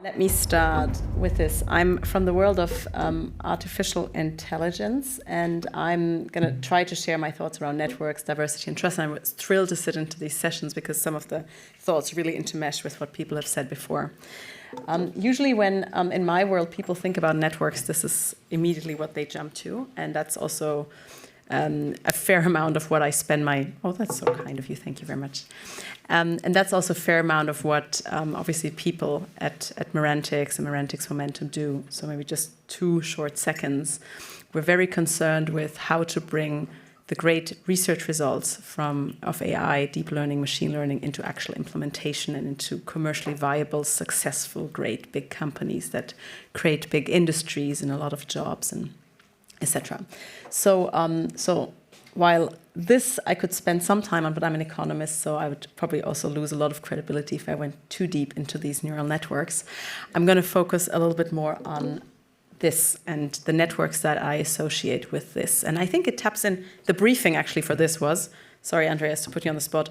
Let me start with this. I'm from the world of artificial intelligence, and I'm going to try to share my thoughts around networks, diversity, and trust. And I was thrilled to sit into these sessions because some of the thoughts really intermesh with what people have said before. Usually when, in my world, people think about networks, this is immediately what they jump to, and that's also a fair amount of what I spend my... Oh, that's so kind of you. Thank you very much. And that's also a fair amount of what, obviously, people at Merantix and Merantix Momentum do. So maybe just 2 short seconds. We're very concerned with how to bring the great research results of AI, deep learning, machine learning into actual implementation and into commercially viable, successful, great big companies that create big industries and a lot of jobs and etc. So while this I could spend some time on, but I'm an economist, so I would probably also lose a lot of credibility if I went too deep into these neural networks. I'm going to focus a little bit more on this and the networks that I associate with this. And I think it taps in, the briefing actually for this was, sorry Andreas to put you on the spot,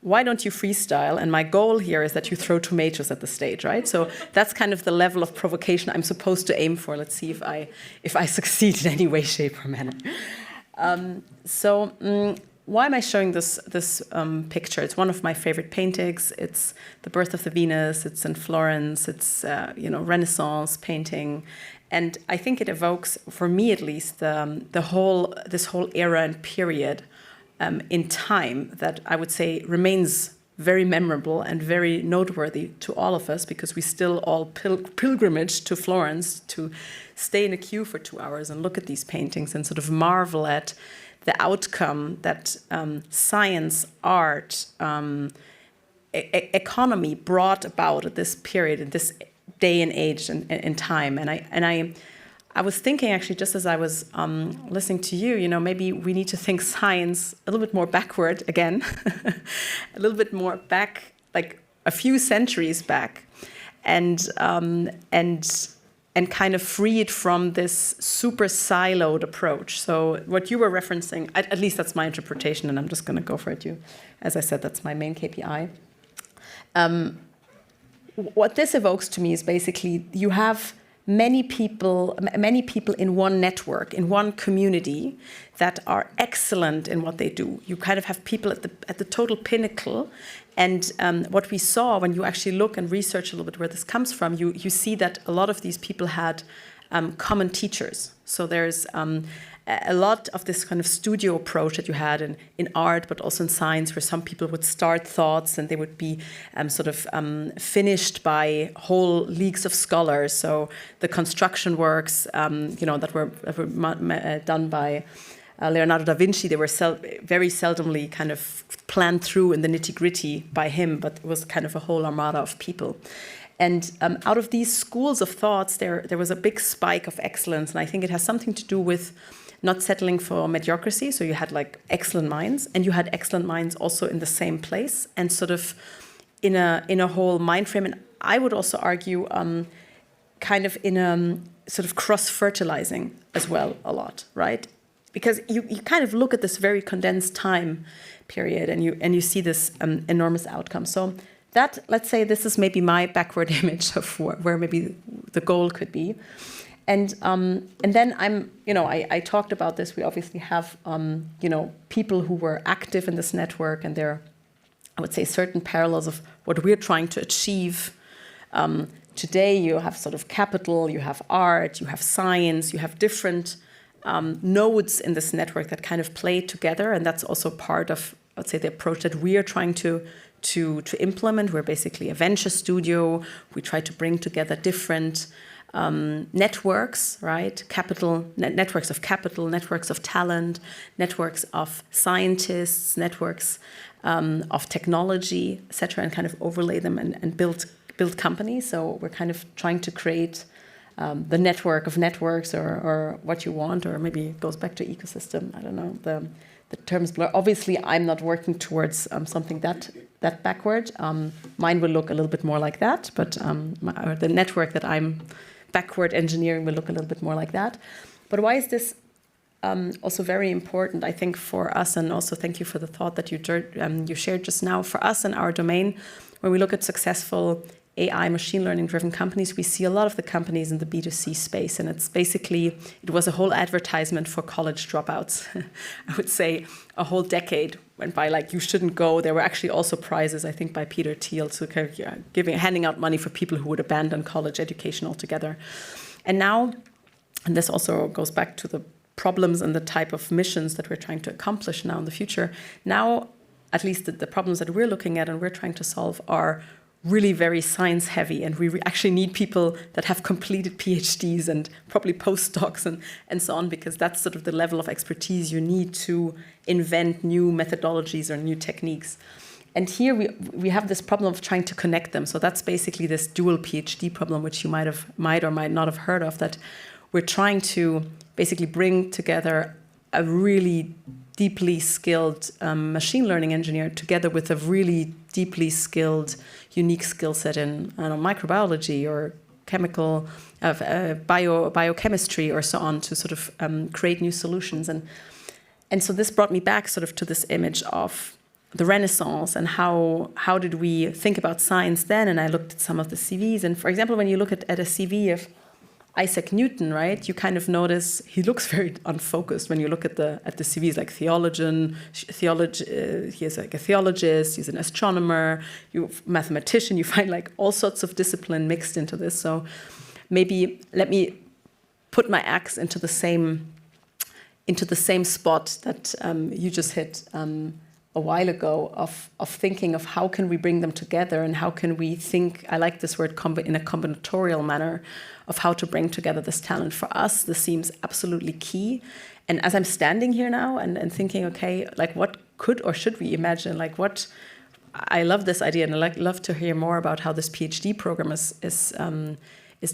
why don't you freestyle? And my goal here is that you throw tomatoes at the stage, right? So that's kind of the level of provocation I'm supposed to aim for. Let's see if I succeed in any way, shape, or manner. Why am I showing this picture? It's one of my favorite paintings. It's The Birth of the Venus. It's in Florence. It's Renaissance painting, and I think it evokes, for me at least, this whole era and period in time that I would say remains very memorable and very noteworthy to all of us, because we still all pilgrimage to Florence to stay in a queue for 2 hours and look at these paintings and sort of marvel at the outcome that science, art, economy brought about at this period, in this day and age and time. And I was thinking, actually, just as I was listening to you, maybe we need to think science a little bit more backward again, a little bit more back, like a few centuries back, and kind of free it from this super siloed approach. So what you were referencing, at least that's my interpretation, and I'm just going to go for it. As I said, that's my main KPI. What this evokes to me is basically you have many people in one network, in one community, that are excellent in what they do. You kind of have people at the total pinnacle. And what we saw when you actually look and research a little bit where this comes from, you see that a lot of these people had common teachers. So there's a lot of this kind of studio approach that you had in art, but also in science, where some people would start thoughts and they would be finished by whole leagues of scholars. So the construction works, that were done by Leonardo da Vinci, they were very seldomly kind of planned through in the nitty-gritty by him, but it was kind of a whole armada of people. And out of these schools of thoughts, there was a big spike of excellence, and I think it has something to do with not settling for mediocrity. So you had like excellent minds, and you had excellent minds also in the same place, and sort of in a whole mind frame. And I would also argue kind of in a sort of cross-fertilizing as well a lot, right? Because you kind of look at this very condensed time period, and you see this enormous outcome. So that, let's say, this is maybe my backward image of where maybe the goal could be. And then I talked about this. We obviously have people who were active in this network, and there are, I would say, certain parallels of what we're trying to achieve. Today you have sort of capital, you have art, you have science, you have different nodes in this network that kind of play together, and that's also part of, I would say, the approach that we are trying to implement. We're basically a venture studio. We try to bring together different networks, right? Networks of capital, networks of talent, networks of scientists, networks of technology, etc., and kind of overlay them and build companies. So we're kind of trying to create the network of networks, or what you want, or maybe it goes back to ecosystem. I don't know. The terms blur. Obviously, I'm not working towards something that backward. Mine will look a little bit more like that, but the network that I'm backward engineering will look a little bit more like that. But why is this also very important, I think, for us? And also thank you for the thought that you shared just now. For us in our domain, when we look at successful AI machine learning driven companies, we see a lot of the companies in the B2C space. And it's basically, it was a whole advertisement for college dropouts. I would say a whole decade went by, like, you shouldn't go. There were actually also prizes, I think, by Peter Thiel, so kind of, handing out money for people who would abandon college education altogether. And now, and this also goes back to the problems and the type of missions that we're trying to accomplish now in the future. Now, at least the problems that we're looking at and we're trying to solve are really very science heavy, and we actually need people that have completed PhDs and probably postdocs and so on, because that's sort of the level of expertise you need to invent new methodologies or new techniques. And here we have this problem of trying to connect them. So that's basically this dual PhD problem, which you might or might not have heard of, that we're trying to basically bring together a really deeply skilled machine learning engineer together with a really deeply skilled, unique skill set in, I don't know, microbiology or chemical, biochemistry or so on, to sort of create new solutions. And so this brought me back sort of to this image of the Renaissance and how did we think about science then? And I looked at some of the CVs. And for example, when you look at a CV of Isaac Newton, right, you kind of notice he looks very unfocused when you look at the CVs, like theologian, he's like a theologist, he's an astronomer, mathematician. You find like all sorts of discipline mixed into this. So maybe let me put my axe into the same spot that you just hit a while ago of thinking of how can we bring them together and how can we think, I like this word, in a combinatorial manner of how to bring together this talent. For us, this seems absolutely key. And as I'm standing here now and thinking, okay, like what could or should we imagine? Like what, I love this idea, and I love to hear more about how this PhD program is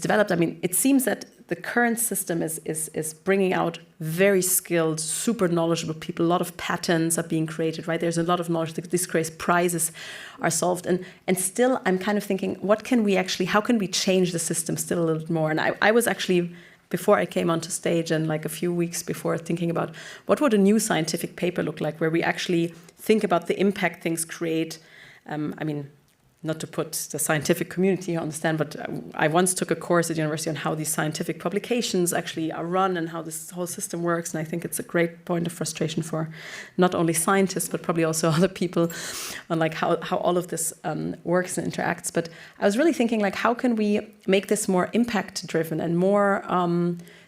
developed. I mean, it seems that the current system is bringing out very skilled, super knowledgeable people. A lot of patents are being created, right? There's a lot of knowledge. These great prizes are solved. And still, I'm kind of thinking, how can we change the system still a little bit more? And I was actually, before I came onto stage and like a few weeks before, thinking about what would a new scientific paper look like where we actually think about the impact things create. I mean, not to put the scientific community on the stand, but I once took a course at university on how these scientific publications actually are run and how this whole system works. And I think it's a great point of frustration for not only scientists, but probably also other people on like how all of this works and interacts. But I was really thinking, like, how can we make this more impact driven and more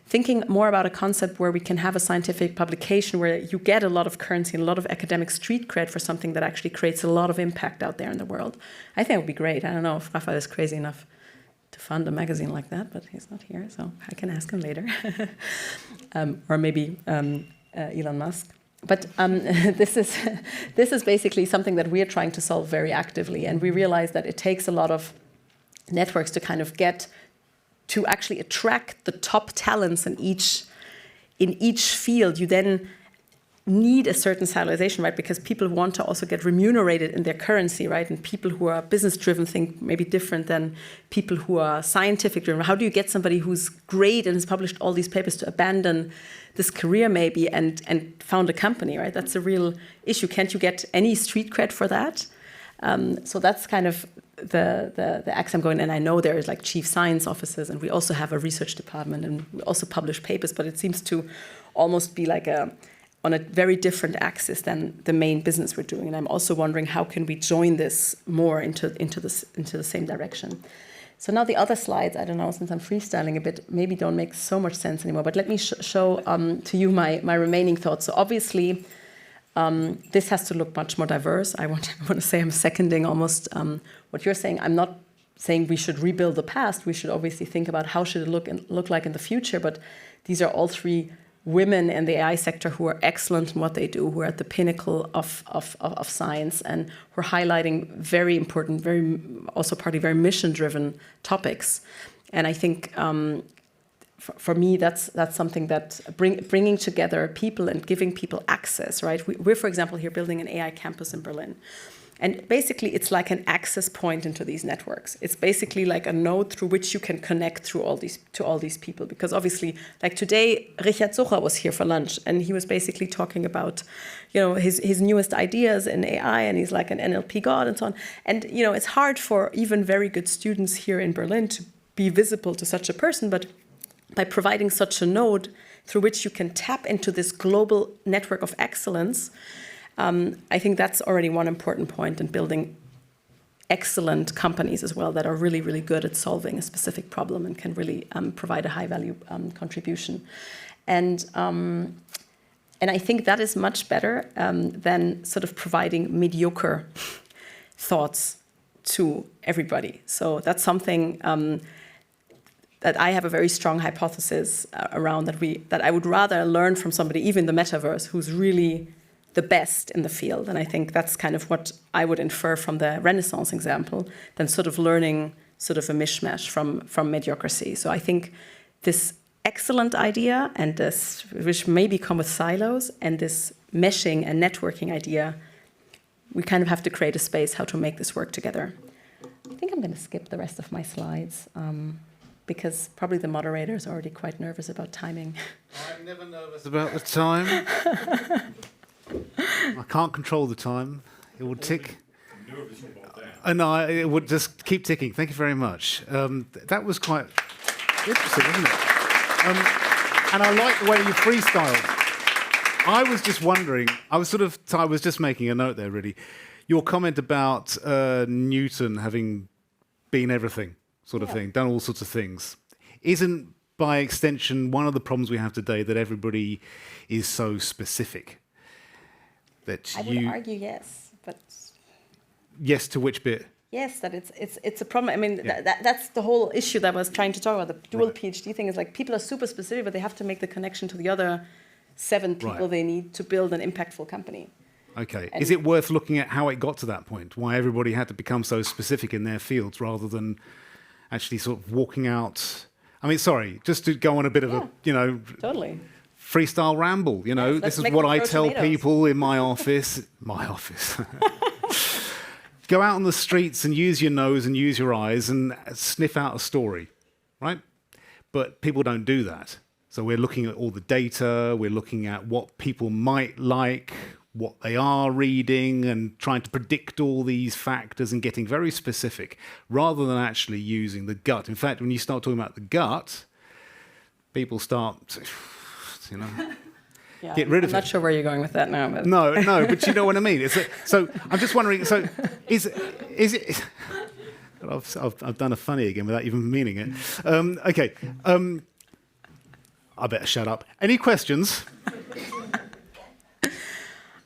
thinking more about a concept where we can have a scientific publication where you get a lot of currency and a lot of academic street cred for something that actually creates a lot of impact out there in the world. I think it would be great. I don't know if Raphael is crazy enough to fund a magazine like that, but he's not here, so I can ask him later. Or maybe Elon Musk. But this is basically something that we are trying to solve very actively, and we realize that it takes a lot of networks to kind of get to actually attract the top talents in each field. You then need a certain stylization, right? Because people want to also get remunerated in their currency, right? And people who are business-driven think maybe different than people who are scientific-driven. How do you get somebody who's great and has published all these papers to abandon this career maybe and found a company, right? That's a real issue. Can't you get any street cred for that? So that's kind of the axe I'm going, and I know there is like chief science officers, and we also have a research department, and we also publish papers, but it seems to almost be like on a very different axis than the main business we're doing. And I'm also wondering how can we join this more into the same direction. So now the other slides, I don't know, since I'm freestyling a bit, maybe don't make so much sense anymore, but let me show to you my remaining thoughts. So obviously, this has to look much more diverse. I want to say I'm seconding almost what you're saying. I'm not saying we should rebuild the past. We should obviously think about how should it look like in the future. But these are all three women in the AI sector who are excellent in what they do, who are at the pinnacle of science, and who are highlighting very important, also partly very mission-driven topics. And I think for me, that's something that bringing together people and giving people access, right? We're, for example, here building an AI campus in Berlin. And basically, it's like an access point into these networks. It's basically like a node through which you can connect through all these people. Because obviously, like today, Richard Sucher was here for lunch, and he was basically talking about, his newest ideas in AI, and he's like an NLP god and so on. And it's hard for even very good students here in Berlin to be visible to such a person, but by providing such a node through which you can tap into this global network of excellence, I think that's already one important point in building excellent companies as well that are really, really good at solving a specific problem and can really provide a high-value contribution. And I think that is much better than sort of providing mediocre thoughts to everybody. So that's something that I have a very strong hypothesis around, that I would rather learn from somebody, even the metaverse, who's really the best in the field. And I think that's kind of what I would infer from the Renaissance example, than sort of learning sort of a mishmash from mediocrity. So I think this excellent idea, and this, which maybe come with silos, and this meshing and networking idea, we kind of have to create a space how to make this work together. I think I'm going to skip the rest of my slides, because probably the moderator is already quite nervous about timing. I'm never nervous about the time. I can't control the time. It will tick. And it would just keep ticking. Thank you very much. That was quite interesting, wasn't it? And I like the way you freestyled. I was just wondering, I was just making a note there, really. Your comment about Newton having been everything, sort of thing, done all sorts of things, isn't by extension one of the problems we have today that everybody is so specific? I would argue yes, but yes to which bit? Yes, that it's a problem. I mean, that's the whole issue that I was trying to talk about. The dual PhD thing is like people are super specific, but they have to make the connection to the other 7 people they need to build an impactful company. Okay. And is it worth looking at how it got to that point? Why everybody had to become so specific in their fields rather than actually sort of walking out? I mean, sorry, just to go on a bit of a, totally. Freestyle ramble, Yes, this is what I tell people in my office. Go out on the streets and use your nose and use your eyes and sniff out a story, right? But people don't do that. So we're looking at all the data, we're looking at what people might like, what they are reading, and trying to predict all these factors and getting very specific, rather than actually using the gut. In fact, when you start talking about the gut, people start... get rid of it. I'm not sure where you're going with that now. But. No, but you know what I mean. So I'm just wondering. So is it? I've done a funny again without even meaning it. Okay. I better shut up. Any questions?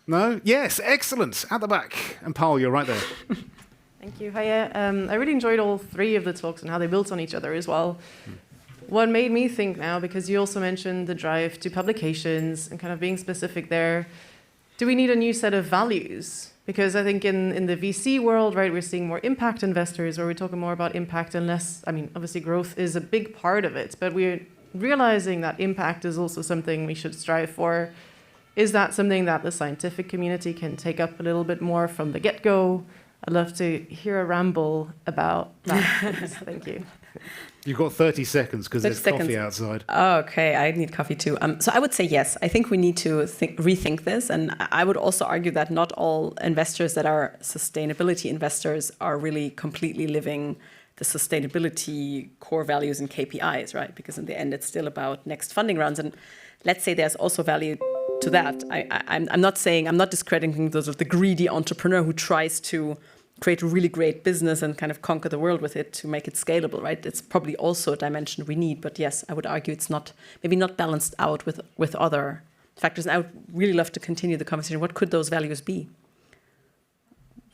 No. Yes. Excellent. At the back. And Paul, you're right there. Thank you. Hiya. I really enjoyed all 3 of the talks and how they built on each other as well. What made me think now, because you also mentioned the drive to publications and kind of being specific there, do we need a new set of values? Because I think in the VC world, right, we're seeing more impact investors, where we're talking more about impact and less, I mean, obviously growth is a big part of it, but we're realizing that impact is also something we should strive for. Is that something that the scientific community can take up a little bit more from the get-go? I'd love to hear a ramble about that, please. Thank you. You've got 30 seconds because there's coffee outside. Okay, I need coffee too. So I would say yes. I think we need to rethink this. And I would also argue that not all investors that are sustainability investors are really completely living the sustainability core values and KPIs, right? Because in the end, it's still about next funding rounds. And let's say there's also value to that. I'm not discrediting the greedy entrepreneur who tries to create a really great business and kind of conquer the world with it to make it scalable, right? It's probably also a dimension we need, but yes, I would argue it's maybe not balanced out with other factors. And I would really love to continue the conversation. What could those values be?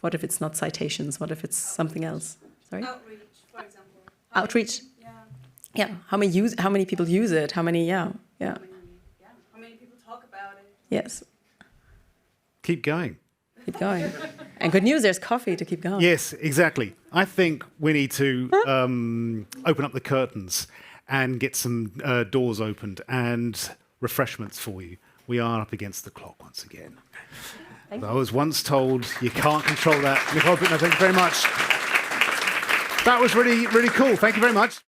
What if it's not citations? What if it's something else? Sorry? Outreach, for example. Outreach? Yeah. How many people use it? How many, How many people talk about it? Yes. Keep going. Keep going. And good news, there's coffee to keep going. Yes, exactly. I think we need to open up the curtains and get some doors opened and refreshments for you. We are up against the clock once again. I was once told you can't control that. Nicole Büttner, thank you very much. That was really, really cool. Thank you very much.